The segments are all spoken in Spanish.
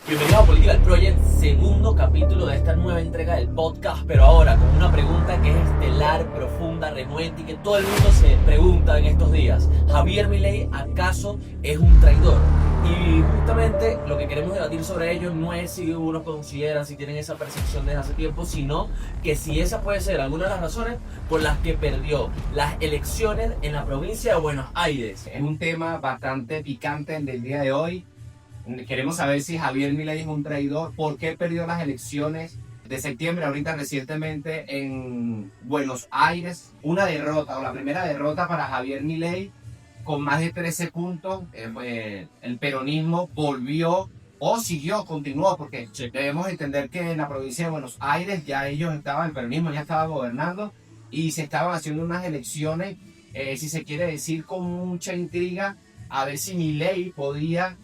Bienvenido a Political Project, segundo capítulo de esta nueva entrega del podcast, pero ahora con una pregunta que es estelar, profunda, renuente y que todo el mundo se pregunta en estos días. ¿Javier Milei acaso es un traidor? Y justamente lo que queremos debatir sobre ello no es si uno considera, si tienen esa percepción desde hace tiempo, sino que si esa puede ser alguna de las razones por las que perdió las elecciones en la provincia de Buenos Aires. Es un tema bastante picante del día de hoy. Queremos saber si Javier Milei es un traidor. ¿Por qué perdió las elecciones de septiembre, ahorita recientemente en Buenos Aires? Una derrota, o la primera derrota para Javier Milei, con más de 13 puntos. El peronismo volvió o continuó, porque debemos entender que en la provincia de Buenos Aires ya el peronismo ya estaba gobernando y se estaban haciendo unas elecciones, si se quiere decir, con mucha intriga, a ver si Milei podía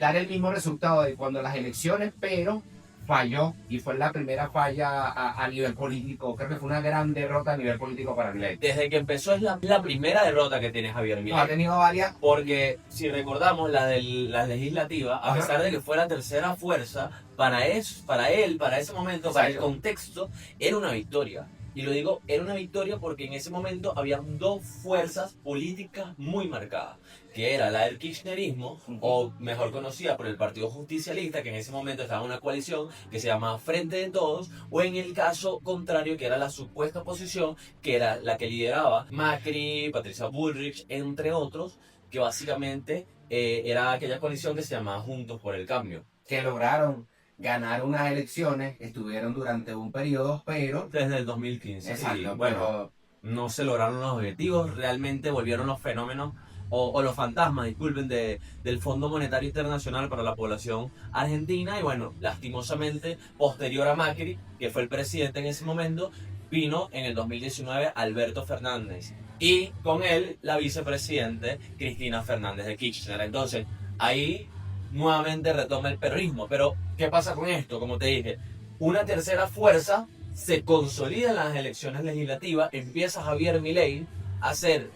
dar el mismo resultado de cuando las elecciones, pero falló y fue la primera falla a nivel político. Creo que fue una gran derrota a nivel político para Milei. Desde que empezó es la primera derrota que tiene Javier Milei. No, ha tenido varias. Porque si recordamos la legislativa, a pesar de que fue la tercera fuerza, para él, para ese momento, para el contexto, era una victoria. Y lo digo, era una victoria porque en ese momento había dos fuerzas políticas muy marcadas, que era la del kirchnerismo, o mejor conocida por el Partido Justicialista, que en ese momento estaba en una coalición que se llamaba Frente de Todos, o en el caso contrario, que era la supuesta oposición, que era la que lideraba Macri, Patricia Bullrich, entre otros, que básicamente era aquella coalición que se llamaba Juntos por el Cambio. Que lograron ganar unas elecciones, estuvieron durante un periodo, pero... Desde el 2015. Exacto, y, bueno, no se lograron los objetivos, realmente volvieron los fenómenos o los fantasmas, disculpen, del Fondo Monetario Internacional para la población argentina. Y bueno, lastimosamente, posterior a Macri, que fue el presidente en ese momento, vino en el 2019 Alberto Fernández. Y con él la vicepresidente Cristina Fernández de Kirchner. Entonces, ahí nuevamente retoma el peronismo. Pero, ¿qué pasa con esto? Como te dije, una tercera fuerza se consolida en las elecciones legislativas, empieza Javier Milei a ser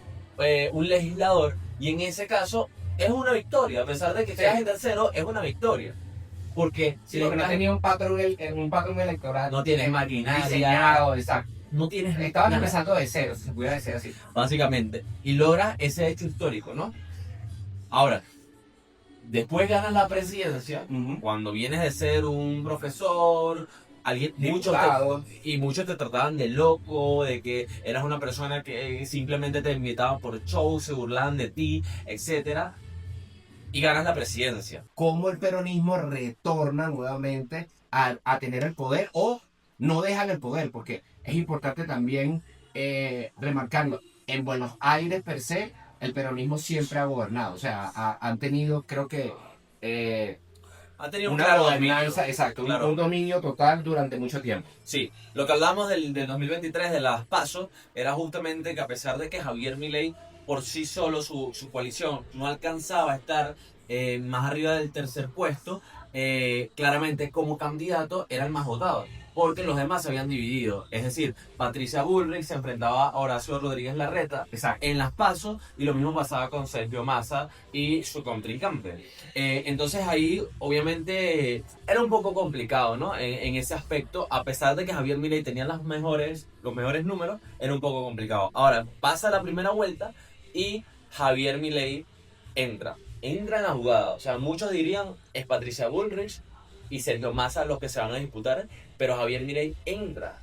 un legislador, y en ese caso es una victoria, a pesar de que quedas en tercero, es una victoria. Porque si no tenía un patrón electoral, no tienes maquinaria diseñado, exacto. No tienes, estaban empezando de cero, se pudiera decir así. Básicamente, y logra ese hecho histórico, ¿no? Ahora, después ganas la presidencia, cuando vienes de ser un profesor, muchos te trataban de loco, de que eras una persona que simplemente te invitaban por show, se burlaban de ti, etc. Y ganas la presidencia. ¿Cómo el peronismo retorna nuevamente a tener el poder o no dejan el poder? Porque es importante también remarcarlo. En Buenos Aires, per se, el peronismo siempre ha gobernado. O sea, han tenido, creo que... ha tenido una gobernanza, exacto, claro. Un dominio total durante mucho tiempo. Sí, lo que hablamos del 2023 de las PASO era justamente que a pesar de que Javier Milei por sí solo, su coalición no alcanzaba a estar más arriba del tercer puesto, claramente como candidato era el más votado, porque los demás se habían dividido. Es decir, Patricia Bullrich se enfrentaba a Horacio Rodríguez Larreta en las PASO, y lo mismo pasaba con Sergio Massa y su contrincante. Entonces ahí obviamente era un poco complicado, ¿no? En ese aspecto, a pesar de que Javier Milei tenía los mejores números, era un poco complicado. Ahora pasa la primera vuelta y Javier Milei entra en la jugada. O sea, muchos dirían es Patricia Bullrich y Sergio Massa los que se van a disputar, pero Javier Milei entra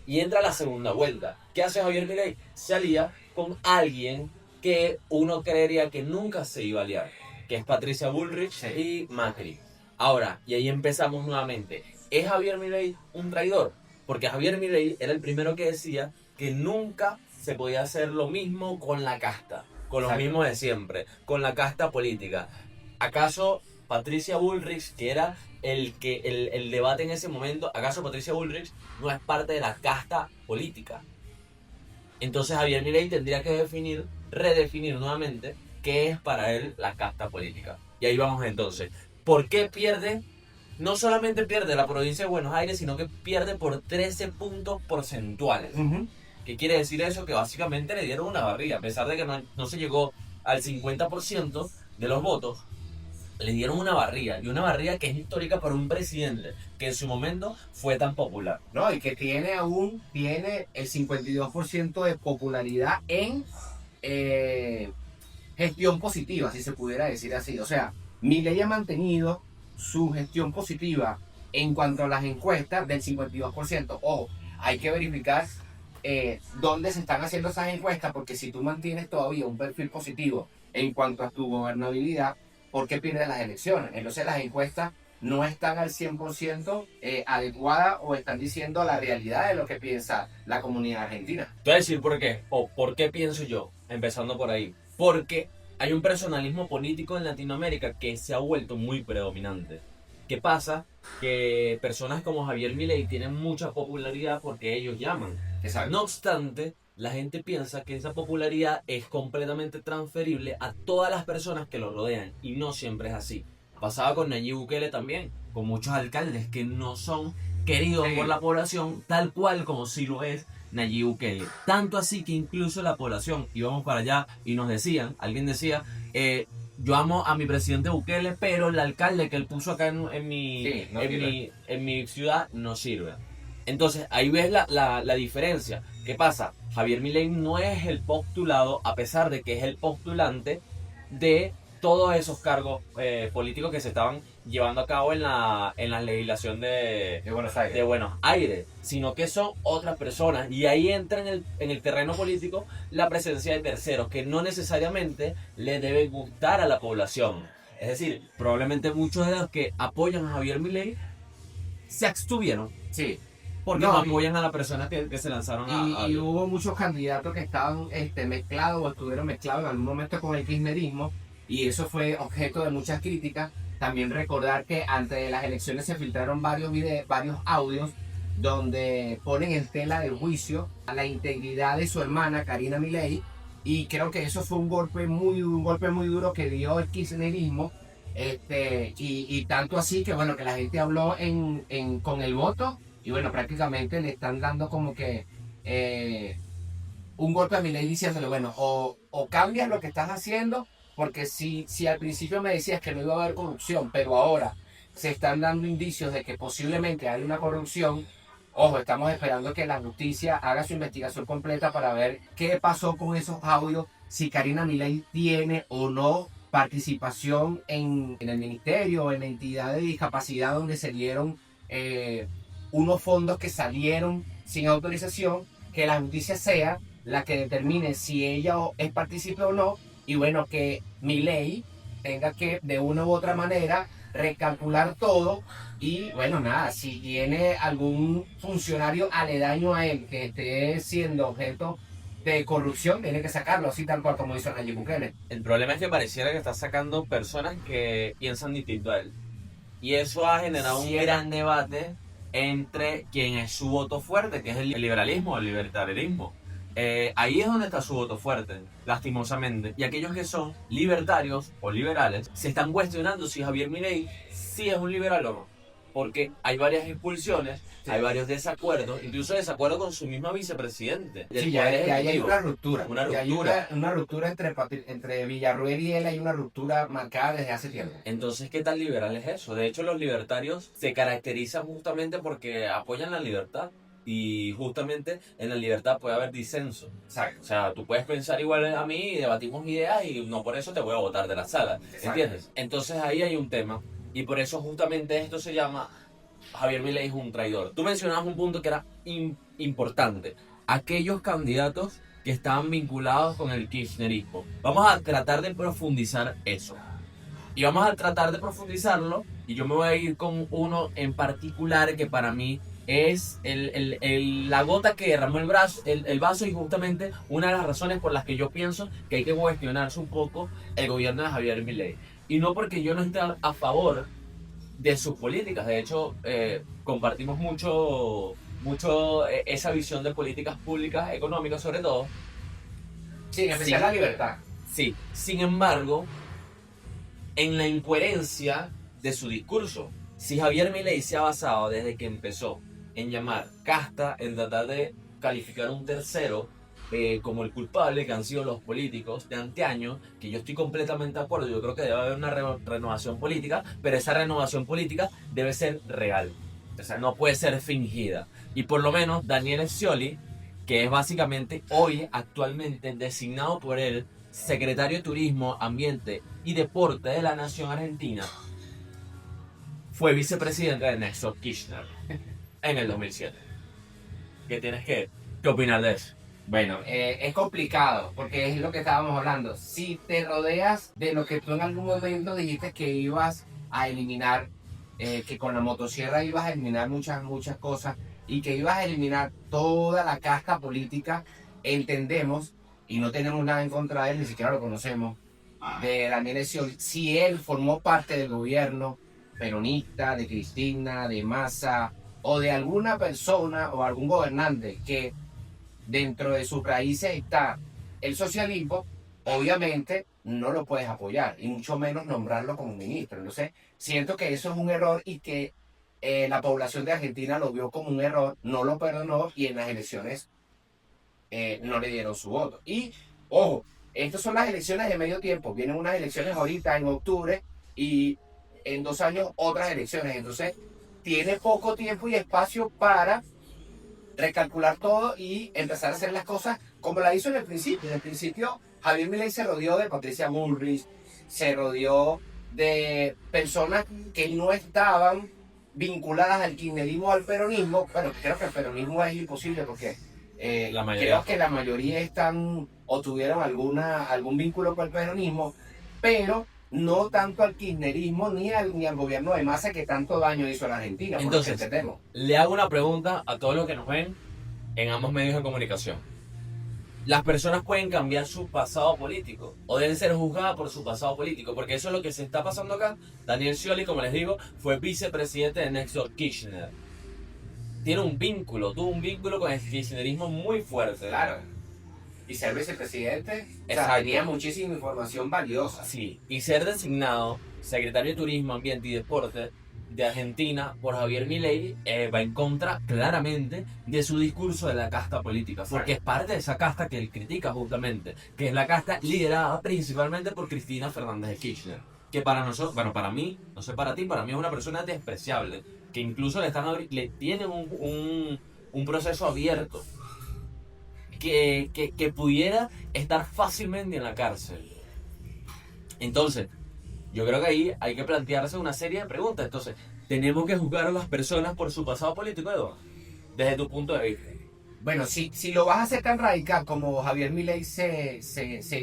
a la segunda vuelta. ¿Qué hace Javier Milei? Se alía con alguien que uno creería que nunca se iba a aliar, que es Patricia Bullrich y Macri. Ahora, y ahí empezamos nuevamente. ¿Es Javier Milei un traidor? Porque Javier Milei era el primero que decía que nunca se podía hacer lo mismo con la casta, con los mismos de siempre, con la casta política. ¿Acaso Patricia Bullrich, que era el debate en ese momento, acaso Patricia Bullrich no es parte de la casta política? Entonces Javier Milei tendría que redefinir nuevamente qué es para él la casta política. Y ahí vamos entonces. ¿Por qué pierde? No solamente pierde la provincia de Buenos Aires, sino que pierde por 13 puntos porcentuales. ¿Qué quiere decir eso? Que básicamente le dieron una barriga, a pesar de que no se llegó al 50% de los votos. le dieron una barriga, y una barriga que es histórica para un presidente que en su momento fue tan popular. No, y que tiene el 52% de popularidad en gestión positiva, si se pudiera decir así. O sea, Milei ha mantenido su gestión positiva en cuanto a las encuestas del 52%. Ojo, hay que verificar dónde se están haciendo esas encuestas, porque si tú mantienes todavía un perfil positivo en cuanto a tu gobernabilidad, ¿por qué pierdes las elecciones? Entonces las encuestas no están al 100% adecuadas o están diciendo la realidad de lo que piensa la comunidad argentina. Te voy a decir por qué, o por qué pienso yo, empezando por ahí. Porque hay un personalismo político en Latinoamérica que se ha vuelto muy predominante. ¿Qué pasa? Que personas como Javier Milei tienen mucha popularidad porque ellos llaman. Exacto. No obstante, la gente piensa que esa popularidad es completamente transferible a todas las personas que lo rodean, y no siempre es así. Pasaba con Nayib Bukele también, con muchos alcaldes que no son queridos por la población tal cual como sí lo es Nayib Bukele. Tanto así que incluso la población íbamos para allá y nos decían, alguien decía, yo amo a mi presidente Bukele, pero el alcalde que él puso acá en mi ciudad no sirve. Entonces ahí ves la diferencia. ¿Qué pasa? Javier Milei no es el postulado, a pesar de que es el postulante de todos esos cargos políticos que se estaban llevando a cabo en la legislación de Buenos Aires, sino que son otras personas, y ahí entra en el terreno político la presencia de terceros que no necesariamente le deben gustar a la población. Es decir, probablemente muchos de los que apoyan a Javier Milei se abstuvieron. Sí. Porque no apoyan a la persona que se lanzaron y hubo muchos candidatos que estaban mezclados o estuvieron mezclados en algún momento con el kirchnerismo, y eso fue objeto de muchas críticas. También recordar que antes de las elecciones se filtraron varios audios donde ponen en tela de juicio a la integridad de su hermana Karina Milei, y creo que eso fue un golpe muy duro que dio el kirchnerismo, y tanto así que bueno, que la gente habló con el voto, y bueno, prácticamente le están dando como que un golpe a Milei diciéndole, bueno, o cambias lo que estás haciendo, porque si al principio me decías que no iba a haber corrupción, pero ahora se están dando indicios de que posiblemente hay una corrupción. Ojo, estamos esperando que la justicia haga su investigación completa para ver qué pasó con esos audios, si Karina Milei tiene o no participación en el ministerio o en la entidad de discapacidad donde se dieron unos fondos que salieron sin autorización. Que la justicia sea la que determine si ella es partícipe o no, y bueno, que Milei tenga que de una u otra manera recalcular todo, y bueno, nada, si tiene algún funcionario aledaño a él que esté siendo objeto de corrupción, tiene que sacarlo, así tal cual como hizo Nayib Bukele. El problema es que pareciera que está sacando personas que piensan distinto a él, y eso ha generado un gran debate entre quien es su voto fuerte, que es el liberalismo o el libertarianismo. Ahí es donde está su voto fuerte, lastimosamente. Y aquellos que son libertarios o liberales se están cuestionando si Javier Milei sí es un liberal o no. Porque hay varias expulsiones, sí, hay varios desacuerdos, incluso desacuerdo con su misma vicepresidente. Sí, ya hay una ruptura. Una ruptura entre Villarruel y él, hay una ruptura marcada desde hace tiempo. Entonces, ¿qué tan liberal es eso? De hecho, los libertarios se caracterizan justamente porque apoyan la libertad. Y justamente en la libertad puede haber disenso. Exacto. O sea, tú puedes pensar igual a mí y debatimos ideas, y no por eso te voy a botar de la sala. Exacto. ¿Entiendes? Entonces ahí hay un tema. Y por eso justamente esto se llama Javier Milei es un traidor. Tú mencionabas un punto que era importante. Aquellos candidatos que estaban vinculados con el kirchnerismo. Vamos a tratar de profundizar eso. Y vamos a tratar de profundizarlo. Y yo me voy a ir con uno en particular que para mí es la gota que derramó el vaso, y justamente una de las razones por las que yo pienso que hay que cuestionarse un poco el gobierno de Javier Milei. Y no porque yo no esté a favor de sus políticas. De hecho, compartimos mucho esa visión de políticas públicas, económicas sobre todo. Sí, en especial la libertad. Sí, sin embargo, en la incoherencia de su discurso. Si Javier Milei se ha basado desde que empezó en llamar casta, en tratar de calificar un tercero como el culpable que han sido los políticos de anteaño, que yo estoy completamente de acuerdo, yo creo que debe haber una renovación política, pero esa renovación política debe ser real, o sea, no puede ser fingida. Y por lo menos Daniel Scioli, que es básicamente hoy, actualmente, designado por él, secretario de Turismo, Ambiente y Deporte de la Nación Argentina, fue vicepresidente de Néstor Kirchner en el 2007. ¿Qué tienes que opinar de eso? Bueno, es complicado porque es lo que estábamos hablando. Si te rodeas de lo que tú en algún momento dijiste que ibas a eliminar, que con la motosierra ibas a eliminar muchas cosas y que ibas a eliminar toda la casta política, entendemos, y no tenemos nada en contra de él, ni siquiera lo conocemos, de Daniel Scioli, si él formó parte del gobierno peronista, de Cristina, de Massa, o de alguna persona o algún gobernante que dentro de sus raíces está el socialismo, obviamente no lo puedes apoyar y mucho menos nombrarlo como ministro. Entonces, siento que eso es un error y que la población de Argentina lo vio como un error, no lo perdonó y en las elecciones no le dieron su voto. Y, ojo, estas son las elecciones de medio tiempo, vienen unas elecciones ahorita en octubre y en 2 años otras elecciones. Entonces, tiene poco tiempo y espacio para recalcular todo y empezar a hacer las cosas como la hizo en el principio. En el principio, Javier Milei se rodeó de Patricia Bullrich, se rodeó de personas que no estaban vinculadas al kirchnerismo o al peronismo. Bueno, creo que el peronismo es imposible porque creo que la mayoría están o tuvieron algún vínculo con el peronismo, pero no tanto al kirchnerismo ni al gobierno de Massa que tanto daño hizo a la Argentina. Entonces, le hago una pregunta a todos los que nos ven en ambos medios de comunicación. Las personas pueden cambiar su pasado político o deben ser juzgadas por su pasado político, porque eso es lo que se está pasando acá. Daniel Scioli, como les digo, fue vicepresidente de Néstor Kirchner. Tuvo un vínculo con el kirchnerismo muy fuerte. Claro. Y ser vicepresidente, tenía muchísima información valiosa. Sí, y ser designado secretario de Turismo, Ambiente y Deporte de Argentina por Javier Milei va en contra claramente de su discurso de la casta política, porque es parte de esa casta que él critica justamente, que es la casta liderada principalmente por Cristina Fernández de Kirchner, que para nosotros, bueno, para mí, no sé para ti, para mí es una persona despreciable, que incluso le tienen un proceso abierto que pudiera estar fácilmente en la cárcel. Entonces, yo creo que ahí hay que plantearse una serie de preguntas. Entonces, ¿tenemos que juzgar a las personas por su pasado político, Eduardo? Desde tu punto de vista. Bueno, si lo vas a hacer tan radical como Javier Milei se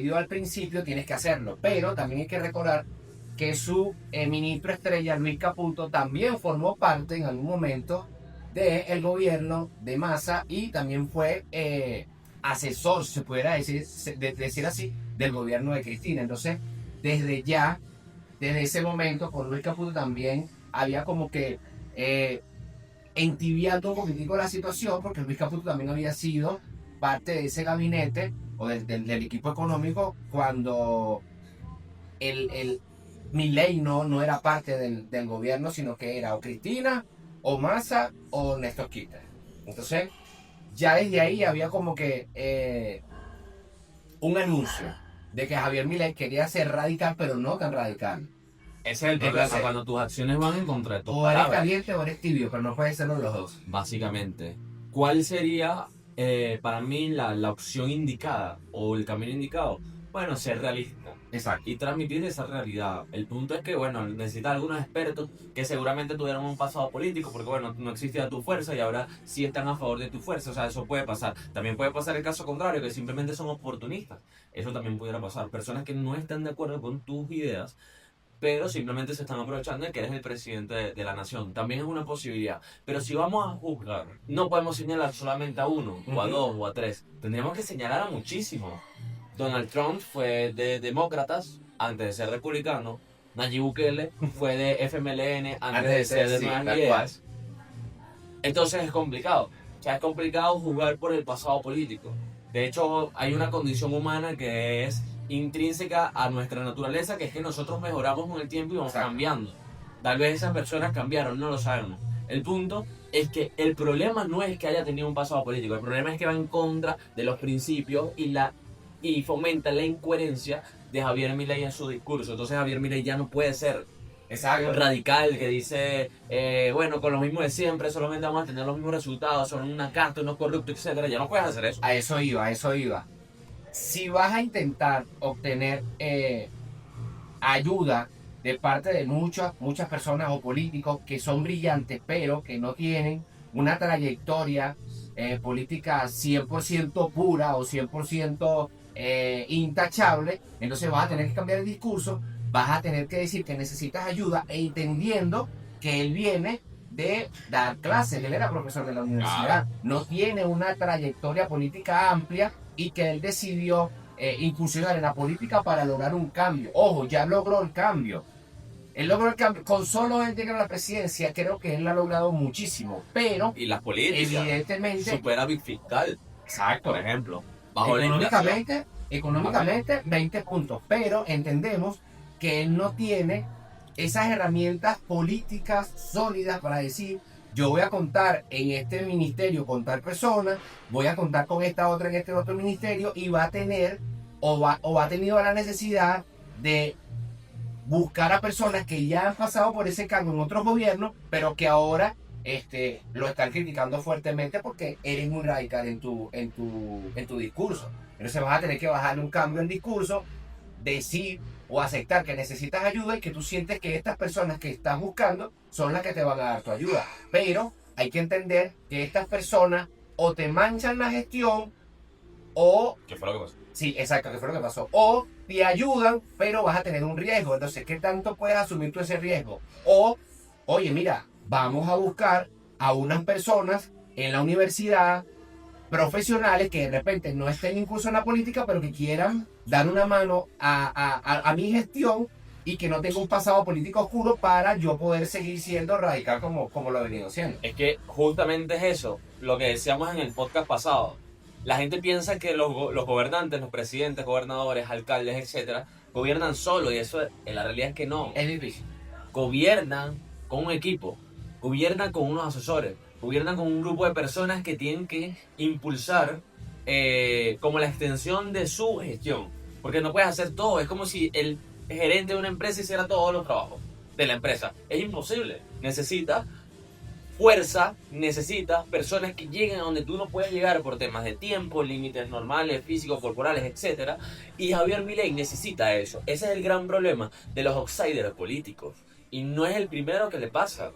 dio al principio, tienes que hacerlo. Pero también hay que recordar que su ministro estrella, Luis Caputo, también formó parte en algún momento del gobierno de Massa y también fue asesor, se pudiera decir así, del gobierno de Cristina. Entonces, desde ese momento, con Luis Caputo también había como que entibiando un poquitico la situación, porque Luis Caputo también había sido parte de ese gabinete o del equipo económico cuando el Milei no era parte del gobierno, sino que era o Cristina, o Massa, o Néstor Kirchner. Entonces, ya desde ahí había como que un anuncio de que Javier Milei quería ser radical, pero no tan radical. Ese es el problema, entonces, cuando tus acciones van en contra de tus palabras. O eres caliente o eres tibio, pero no puedes serlo los dos. Básicamente. ¿Cuál sería para mí la opción indicada o el camino indicado? Bueno, ser realista. Exacto. Y transmitir esa realidad. El punto es que, bueno, necesitas algunos expertos que seguramente tuvieron un pasado político, porque, bueno, no existía tu fuerza y ahora sí están a favor de tu fuerza. O sea, eso puede pasar. También puede pasar el caso contrario, que simplemente son oportunistas. Eso también pudiera pasar. Personas que no están de acuerdo con tus ideas, pero simplemente se están aprovechando de que eres el presidente de la nación. También es una posibilidad. Pero si vamos a juzgar, no podemos señalar solamente a uno, o a dos, o a tres. Tendríamos que señalar a muchísimos. Donald Trump fue de demócratas antes de ser republicano. Nayib Bukele fue de FMLN antes de ser de Nuevas Ideas. Entonces es complicado. O sea, es complicado jugar por el pasado político. De hecho, hay una condición humana que es intrínseca a nuestra naturaleza, que es que nosotros mejoramos con el tiempo y vamos cambiando. Tal vez esas personas cambiaron, no lo sabemos. El punto es que el problema no es que haya tenido un pasado político, el problema es que va en contra de los principios y fomenta la incoherencia de Javier Milei en su discurso. Entonces Javier Milei ya no puede ser Exacto. radical que dice, bueno, con lo mismo de siempre, solamente vamos a tener los mismos resultados, son una casta, unos corruptos, etcétera. Ya no puedes hacer eso. A eso iba, a eso iba. Si vas a intentar obtener ayuda de parte de muchas personas o políticos que son brillantes, pero que no tienen una trayectoria política 100% pura o 100% intachable, entonces vas a tener que cambiar el discurso, vas a tener que decir que necesitas ayuda e entendiendo que él viene de dar clases, él era profesor de la universidad, no tiene una trayectoria política amplia y que él decidió incursionar en la política para lograr un cambio. Ojo, ya logró el cambio. Él logró el cambio. Con solo él llegar a la presidencia, creo que él ha logrado muchísimo. Pero, Y las políticas, evidentemente, superávit fiscal, exacto, por ejemplo, bajo la inflación. económicamente 20 puntos. Pero entendemos que él no tiene esas herramientas políticas sólidas para decir, yo voy a contar en este ministerio con tal persona, voy a contar con esta otra en este otro ministerio y va a tener o ha tenido la necesidad de buscar a personas que ya han pasado por ese cargo en otros gobiernos, pero que ahora lo están criticando fuertemente porque eres muy radical en tu discurso. Entonces vas a tener que bajarle un cambio en discurso, decir o aceptar que necesitas ayuda y que tú sientes que estas personas que estás buscando son las que te van a dar tu ayuda. Pero hay que entender que estas personas o te manchan la gestión o... ¿Qué fue lo que pasó? Sí, exacto, que fue lo que pasó. O te ayudan, pero vas a tener un riesgo. Entonces, ¿qué tanto puedes asumir tú ese riesgo? O, oye, mira, vamos a buscar a unas personas en la universidad, profesionales que de repente no estén incluso en la política, pero que quieran dar una mano a mi gestión y que no tenga un pasado político oscuro para yo poder seguir siendo radical como lo he venido siendo. Es que justamente es eso, lo que decíamos en el podcast pasado. La gente piensa que los gobernantes, los presidentes, gobernadores, alcaldes, etcétera, gobiernan solo y eso en la realidad es que no. Es difícil. Gobiernan con un equipo, gobiernan con unos asesores, gobiernan con un grupo de personas que tienen que impulsar como la extensión de su gestión. Porque no puedes hacer todo, es como si el gerente de una empresa hiciera todos los trabajos de la empresa. Es imposible. Necesitas fuerza, necesitas personas que lleguen a donde tú no puedes llegar por temas de tiempo, límites normales, físicos, corporales, etc. Y Javier Milei necesita eso. Ese es el gran problema de los outsiders políticos. Y no es el primero que le pasa.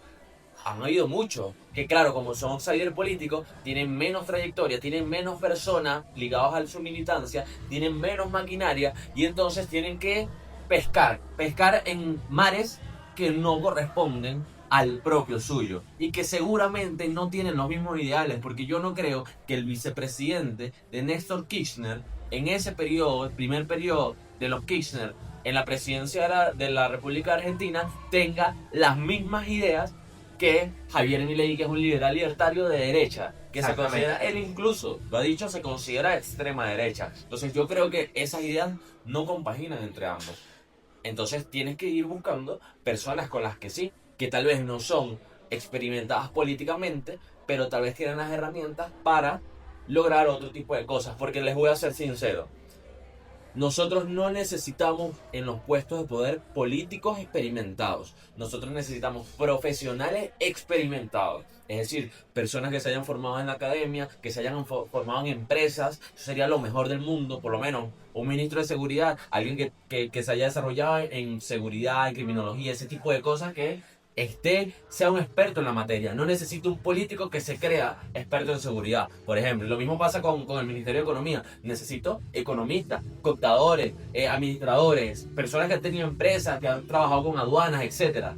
Han habido muchos que, claro, como son outsiders políticos, tienen menos trayectoria, tienen menos personas ligadas a su militancia, tienen menos maquinaria y entonces tienen que pescar en mares que no corresponden al propio suyo y que seguramente no tienen los mismos ideales, porque yo no creo que el vicepresidente de Néstor Kirchner en ese periodo, el primer periodo de los Kirchner en la presidencia de la República Argentina, tenga las mismas ideas que Javier Milei, que es un liberal libertario de derecha, que se considera, él incluso lo ha dicho, se considera extrema derecha. Entonces yo creo que esas ideas no compaginan entre ambos. Entonces tienes que ir buscando personas con las que sí, que tal vez no son experimentadas políticamente, pero tal vez tienen las herramientas para lograr otro tipo de cosas. Porque les voy a ser sincero, nosotros no necesitamos en los puestos de poder políticos experimentados. Nosotros necesitamos profesionales experimentados. Es decir, personas que se hayan formado en la academia, que se hayan formado en empresas. Eso sería lo mejor del mundo, por lo menos. Un ministro de seguridad, alguien que se haya desarrollado en seguridad, en criminología, ese tipo de cosas que sea un experto en la materia. No necesito un político que se crea experto en seguridad. Por ejemplo, lo mismo pasa con el Ministerio de Economía. Necesito economistas, contadores, administradores, personas que han tenido empresas, que han trabajado con aduanas, etc.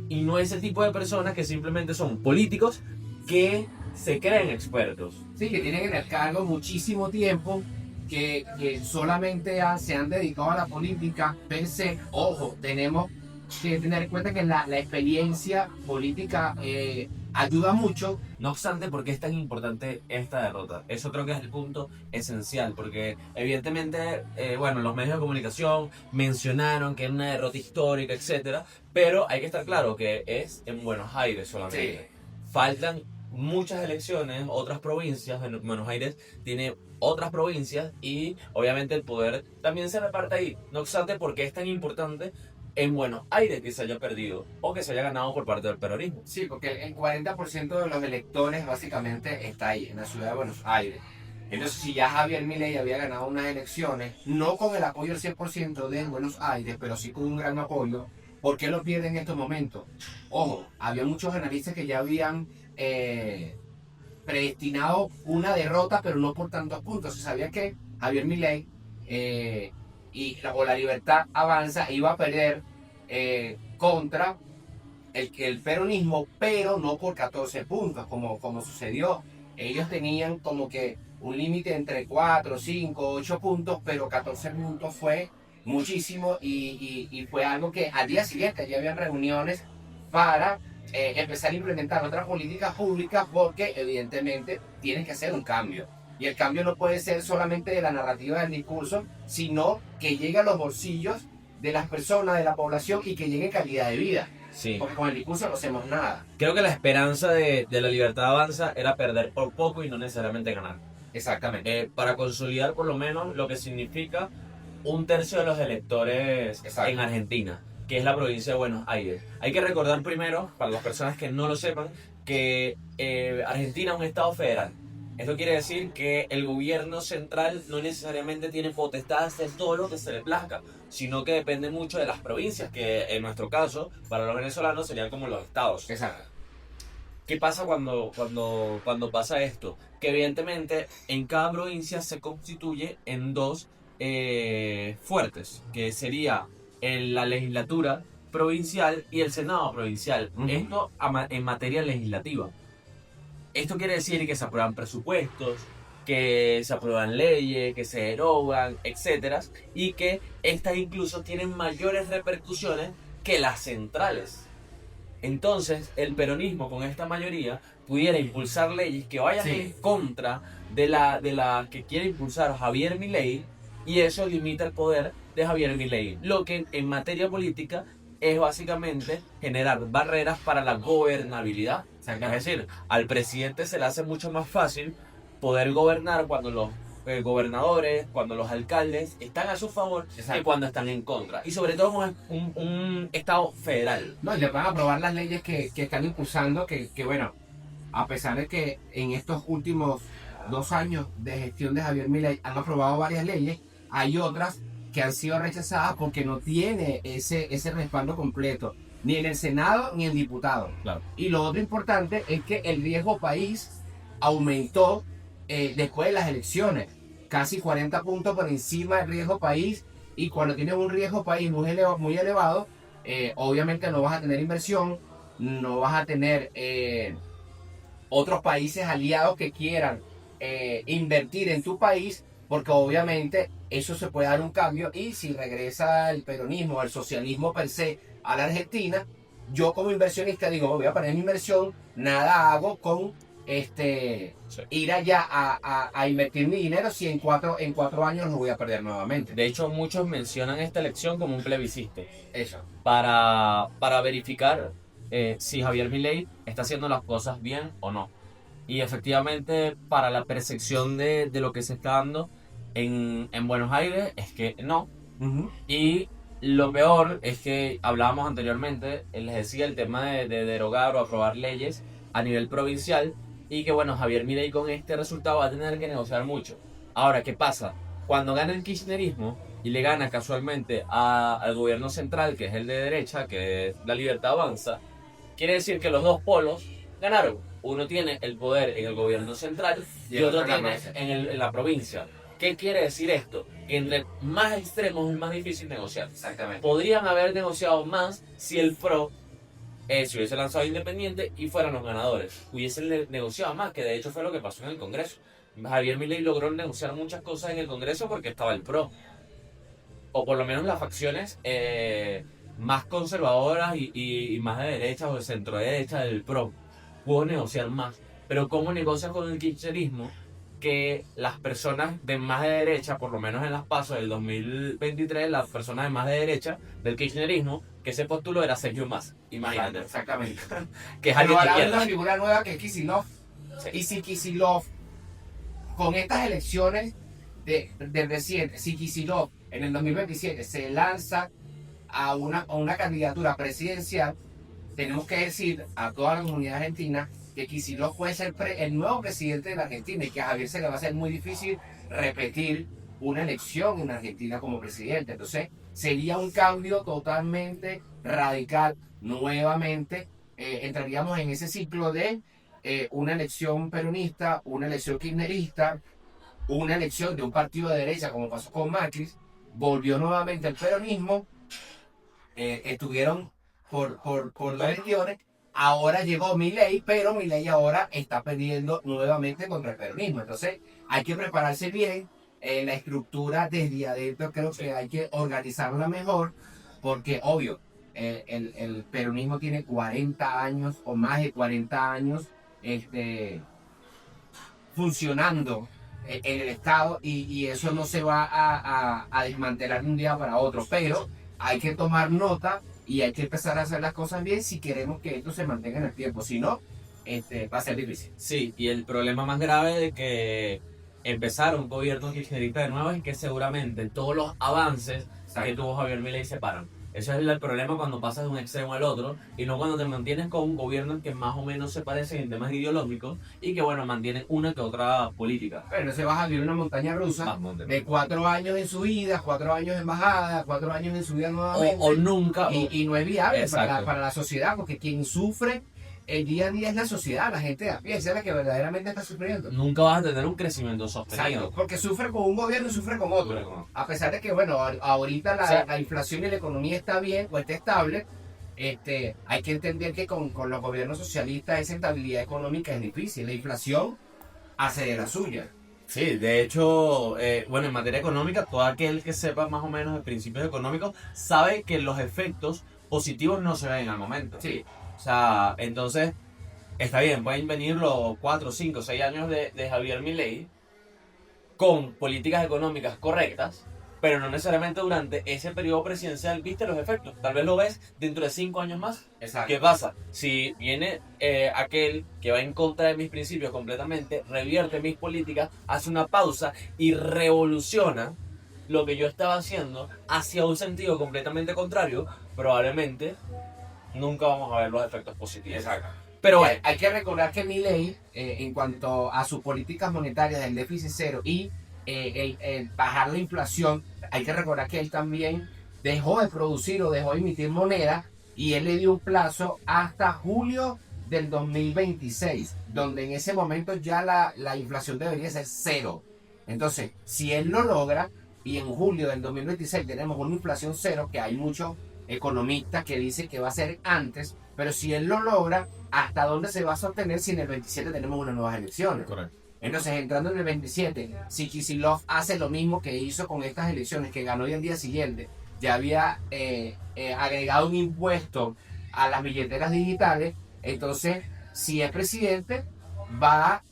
Y no ese tipo de personas que simplemente son políticos que se creen expertos. Sí, que tienen en el cargo muchísimo tiempo, que solamente se han dedicado a la política per se. Ojo, tenemos que tener en cuenta que la experiencia política ayuda mucho. No obstante, ¿por qué es tan importante esta derrota? Eso creo que es el punto esencial, porque evidentemente, bueno, los medios de comunicación mencionaron que es una derrota histórica, etcétera, pero hay que estar claro que es en Buenos Aires solamente. Sí. faltan muchas elecciones, otras provincias. Buenos Aires tiene otras provincias y obviamente el poder también se reparte ahí. No obstante, ¿por qué es tan importante en Buenos Aires que se haya perdido o que se haya ganado por parte del peronismo? Sí, porque el 40% de los electores básicamente está ahí, en la ciudad de Buenos Aires. Entonces, si ya Javier Milei había ganado unas elecciones, no con el apoyo al 100% de Buenos Aires, pero sí con un gran apoyo, ¿por qué lo pierde en estos momentos? Ojo, había muchos analistas que ya habían predestinado una derrota, pero no por tantos puntos. Se sabía que Javier Milei o la Libertad Avanza iba a perder contra el peronismo, pero no por 14 puntos, como sucedió. Ellos tenían como que un límite entre 4, 5, 8 puntos, pero 14 puntos fue muchísimo y fue algo que al día siguiente ya habían reuniones para empezar a implementar otras políticas públicas porque evidentemente tienen que hacer un cambio. Y el cambio no puede ser solamente de la narrativa del discurso, sino que llegue a los bolsillos de las personas, de la población y que llegue calidad de vida. Sí. Porque con el discurso no hacemos nada. Creo que la esperanza de la Libertad Avanza era perder por poco y no necesariamente ganar. Exactamente. Para consolidar por lo menos lo que significa un tercio de los electores Exacto. en Argentina, que es la provincia de Buenos Aires. Hay que recordar primero, para las personas que no lo sepan, que Argentina es un estado federal. Esto quiere decir que el gobierno central no necesariamente tiene potestad de hacer todo lo que se le plazca, sino que depende mucho de las provincias, que en nuestro caso, para los venezolanos, serían como los estados. Exacto. ¿Qué pasa cuando pasa esto? Que evidentemente en cada provincia se constituye en dos fuertes, que sería la legislatura provincial y el senado provincial. Uh-huh. Esto en materia legislativa. Esto quiere decir que se aprueban presupuestos, que se aprueban leyes, que se derogan, etcétera, y que estas incluso tienen mayores repercusiones que las centrales. Entonces, el peronismo con esta mayoría pudiera impulsar leyes que vayan en contra de la que quiere impulsar Javier Milei, y eso limita el poder de Javier Milei. Lo que en materia política es básicamente generar barreras para la gobernabilidad. Es decir, al presidente se le hace mucho más fácil poder gobernar cuando los gobernadores, cuando los alcaldes están a su favor que cuando están en contra. Y sobre todo un estado federal. No, y le van a aprobar las leyes que están impulsando, que bueno, a pesar de que en estos últimos 2 años de gestión de Javier Milei han aprobado varias leyes, hay otras que han sido rechazadas porque no tiene ese respaldo completo, ni en el Senado ni en diputados. Claro. Y lo otro importante es que el riesgo país aumentó después de las elecciones, casi 40 puntos por encima del riesgo país, y cuando tienes un riesgo país muy elevado, obviamente no vas a tener inversión, no vas a tener otros países aliados que quieran invertir en tu país, porque obviamente eso se puede dar un cambio, y si regresa el peronismo, el socialismo per se a la Argentina, yo como inversionista digo, voy a poner mi inversión, nada hago con ir allá a invertir mi dinero si en cuatro años lo voy a perder nuevamente. De hecho, muchos mencionan esta elección como un plebiscito. Eso. Para verificar si Javier Milei está haciendo las cosas bien o no. Y efectivamente, para la percepción de lo que se está dando en Buenos Aires, es que no. Uh-huh. Y lo peor es que hablábamos anteriormente, les decía el tema de derogar o aprobar leyes a nivel provincial, y que bueno, Javier Milei con este resultado va a tener que negociar mucho. Ahora, ¿qué pasa? Cuando gana el kirchnerismo y le gana casualmente al gobierno central, que es el de derecha, que es la Libertad Avanza, quiere decir que los dos polos ganaron. Uno tiene el poder en el gobierno central y otro tiene en la provincia. ¿Qué quiere decir esto? Que entre más extremos es más difícil negociar. Exactamente. Podrían haber negociado más si el PRO se hubiese lanzado independiente y fueran los ganadores. Hubiesen negociado más, que de hecho fue lo que pasó en el Congreso. Javier Milei logró negociar muchas cosas en el Congreso porque estaba el PRO. O por lo menos las facciones más conservadoras y más de derecha o de centro derecha del PRO. Pudo negociar más. Pero ¿cómo negocian con el kirchnerismo que las personas de más de derecha, por lo menos en las PASO del 2023, las personas de más de derecha del kirchnerismo, que se postuló era Sergio Massa, imagínate, Exactamente. que es Pero alguien de ahora hay una izquierda. figura nueva que es Kicillof. Sí. Y si Kicillof, con estas elecciones de reciente, si Kicillof en el 2027 se lanza a una candidatura presidencial, tenemos que decir a toda la comunidad argentina que Kicillof puede ser el nuevo presidente de la Argentina y que a Javier se le va a hacer muy difícil repetir una elección en Argentina como presidente. Entonces sería un cambio totalmente radical. Nuevamente entraríamos en ese ciclo de una elección peronista, una elección kirchnerista, una elección de un partido de derecha como pasó con Macri, volvió nuevamente el peronismo, estuvieron por las elecciones. Ahora llegó Milei, pero Milei ahora está perdiendo nuevamente contra el peronismo. Entonces hay que prepararse bien. La estructura desde adentro creo que hay que organizarla mejor, porque obvio, el peronismo tiene 40 años o más de 40 años funcionando en el Estado y eso no se va a desmantelar de un día para otro. Pero hay que tomar nota y hay que empezar a hacer las cosas bien si queremos que esto se mantenga en el tiempo. Si no, va a ser difícil. Sí, y el problema más grave de que empezar un gobierno kirchnerista de nuevo es que seguramente todos los avances que tuvo Javier Milei se paran. Ese es el problema cuando pasas de un extremo al otro y no cuando te mantienes con un gobierno que más o menos se parece en temas ideológicos y que, bueno, mantienen una que otra política. Pero se va a vivir una montaña rusa de 4 años en subida, 4 años en bajada, 4 años en subida nuevamente. O nunca. Y no es viable Exacto. para la sociedad, porque quien sufre el día a día es la sociedad, la gente de a pie, esa es la que verdaderamente está sufriendo. Nunca vas a tener un crecimiento sostenido. Exacto, porque sufre con un gobierno y sufre con otro. Sufre con otro. A pesar de que, bueno, ahorita O sea, la inflación y la economía está bien o está estable, hay que entender que con los gobiernos socialistas esa estabilidad económica es difícil. La inflación hace de la suya. Sí, de hecho, bueno, en materia económica, todo aquel que sepa más o menos de principios económicos sabe que los efectos positivos no se ven al momento. Sí. O sea, entonces, está bien, pueden venir los 4, 5, 6 años de Javier Milei con políticas económicas correctas, pero no necesariamente durante ese periodo presidencial viste los efectos. Tal vez lo ves dentro de 5 años más. Exacto. ¿Qué pasa? Si viene aquel que va en contra de mis principios completamente, revierte mis políticas, hace una pausa y revoluciona lo que yo estaba haciendo hacia un sentido completamente contrario, probablemente nunca vamos a ver los efectos positivos. Exacto. Pero bueno, Hay que recordar que Milei, en cuanto a sus políticas monetarias del déficit cero y el bajar la inflación, hay que recordar que él también dejó de producir o dejó de emitir moneda y él le dio un plazo hasta julio del 2026, donde en ese momento ya la inflación debería ser cero. Entonces, si él lo logra y en julio del 2026 tenemos una inflación cero, que hay muchos economistas que dicen que va a ser antes, pero si él lo logra, ¿hasta dónde se va a sostener si en el 27 tenemos unas nuevas elecciones? correcto. Entonces, entrando en el 27, si Kicillof hace lo mismo que hizo con estas elecciones, que ganó y al día siguiente ya había agregado un impuesto a las billeteras digitales, entonces, si es presidente, va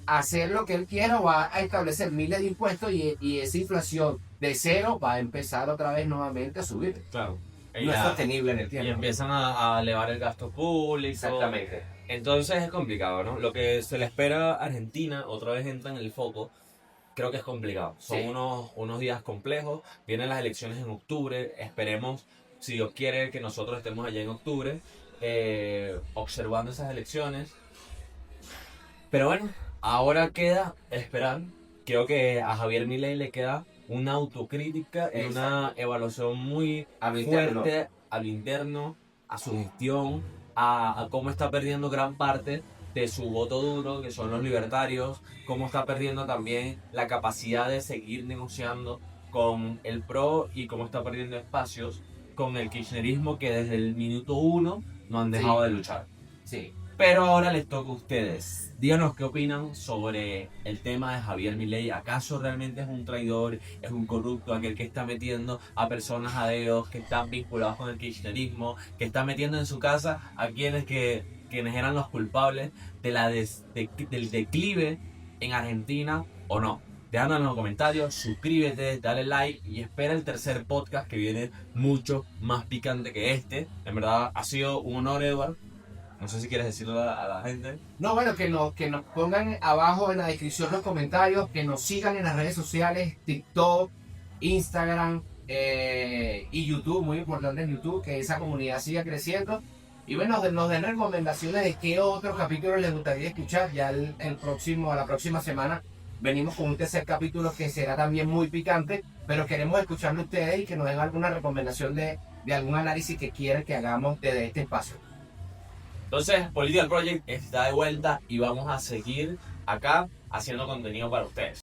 a hacer lo que él quiera, va a establecer miles de impuestos y esa inflación de cero va a empezar otra vez nuevamente a subir. Claro. No es sostenible en el Y tiempo. empiezan a elevar el gasto público. Exactamente. Entonces es complicado, ¿no? Lo que se le espera a Argentina, otra vez entra en el foco, creo que es complicado. Son Sí. unos días complejos, vienen las elecciones en octubre, esperemos, si Dios quiere, que nosotros estemos allá en octubre, observando esas elecciones. Pero bueno, ahora queda esperar. Creo que a Javier Milei le queda una autocrítica y una evaluación muy A lo interno. fuerte a lo interno, a su gestión, a cómo está perdiendo gran parte de su voto duro, que son los libertarios, cómo está perdiendo también la capacidad de seguir negociando con el PRO y cómo está perdiendo espacios con el kirchnerismo que desde el minuto 1 no han dejado de luchar. Sí. Pero ahora les toca a ustedes. Díganos qué opinan sobre el tema de Javier Milei. ¿Acaso realmente es un traidor, es un corrupto, aquel que está metiendo a personas a dedos, que están vinculados con el kirchnerismo, que está metiendo en su casa a quienes eran los culpables de del declive en Argentina o no. Déjanos en los comentarios, suscríbete, dale like y espera el tercer podcast que viene mucho más picante que este. En verdad ha sido un honor, Edward. No sé si quieres decirlo a la gente. No, bueno, que nos pongan abajo en la descripción los comentarios, que nos sigan en las redes sociales, TikTok, Instagram y YouTube, muy importante en YouTube, que esa comunidad siga creciendo. Y bueno, nos den recomendaciones de qué otros capítulos les gustaría escuchar. Ya a la próxima semana venimos con un tercer capítulo que será también muy picante, pero queremos escucharlo ustedes y que nos den alguna recomendación de algún análisis que quieran que hagamos desde este espacio. Entonces, Political Project está de vuelta y vamos a seguir acá haciendo contenido para ustedes.